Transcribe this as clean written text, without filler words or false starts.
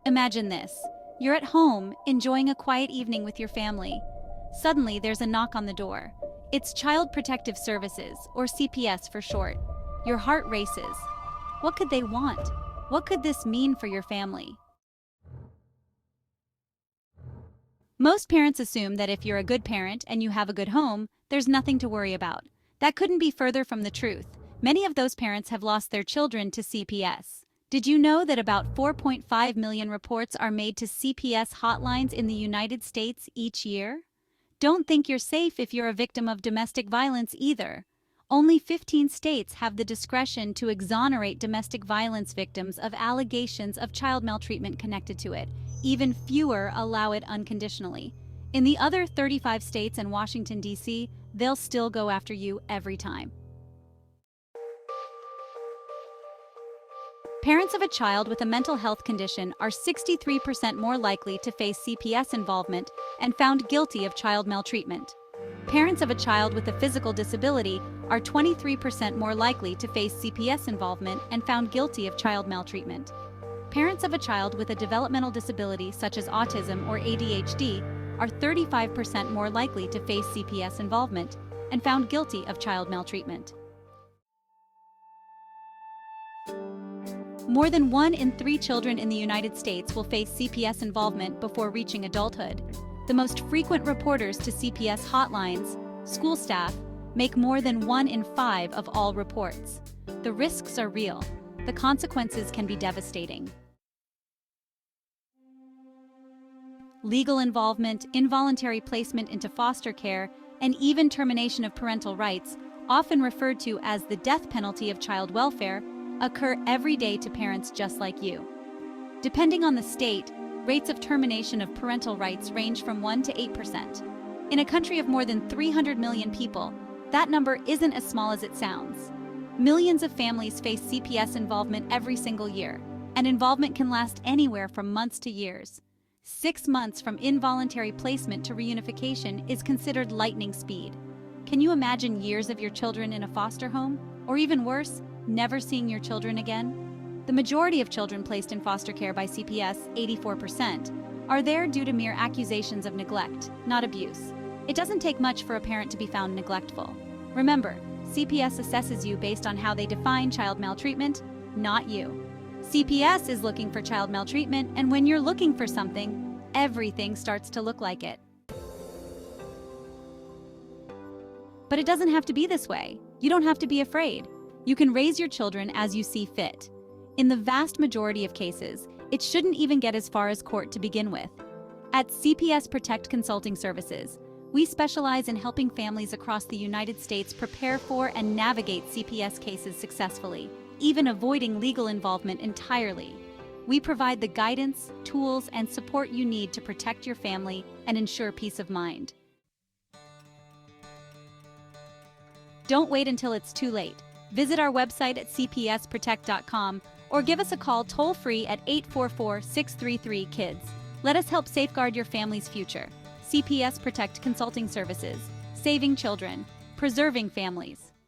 Imagine this. You're at home, enjoying a quiet evening with your family. Suddenly, there's a knock on the door. It's Child Protective Services, or CPS for short. Your heart races. What could they want? What could this mean for your family? Most parents assume that if you're a good parent and you have a good home, there's nothing to worry about. That couldn't be further from the truth. Many of those parents have lost their children to CPS. Did you know that about 4.5 million reports are made to CPS hotlines in the United States each year? Don't think you're safe if you're a victim of domestic violence either. Only 15 states have the discretion to exonerate domestic violence victims of allegations of child maltreatment connected to it. Even fewer allow it unconditionally. In the other 35 states and Washington, D.C., they'll still go after you every time. Parents of a child with a mental health condition are 63% more likely to face CPS involvement and found guilty of child maltreatment. Parents of a child with a physical disability are 23% more likely to face CPS involvement and found guilty of child maltreatment. Parents of a child with a developmental disability such as autism or ADHD are 35% more likely to face CPS involvement and found guilty of child maltreatment. More than 1 in 3 children in the United States will face CPS involvement before reaching adulthood. The most frequent reporters to CPS hotlines, school staff, make more than 1 in 5 of all reports. The risks are real. The consequences can be devastating. Legal involvement, involuntary placement into foster care, and even termination of parental rights, often referred to as the death penalty of child welfare, occur every day to parents just like you. Depending on the state, rates of termination of parental rights range from 1% to 8%. In a country of more than 300 million people, that number isn't as small as it sounds. Millions of families face CPS involvement every single year, and involvement can last anywhere from months to years. 6 months from involuntary placement to reunification is considered lightning speed. Can you imagine years of your children in a foster home? Or even worse, never seeing your children again? The majority of children placed in foster care by CPS, 84%, are there due to mere accusations of neglect, not abuse. It doesn't take much for a parent to be found neglectful. Remember, CPS assesses you based on how they define child maltreatment, not you. CPS is looking for child maltreatment, and when you're looking for something, everything starts to look like it. But it doesn't have to be this way. You don't have to be afraid. You can raise your children as you see fit. In the vast majority of cases, it shouldn't even get as far as court to begin with. At CPS Protect Consulting Services, we specialize in helping families across the United States prepare for and navigate CPS cases successfully, even avoiding legal involvement entirely. We provide the guidance, tools, and support you need to protect your family and ensure peace of mind. Don't wait until it's too late. Visit our website at cpsprotect.com or give us a call toll-free at 844-633-KIDS. Let us help safeguard your family's future. CPS Protect Consulting Services, saving children, preserving families.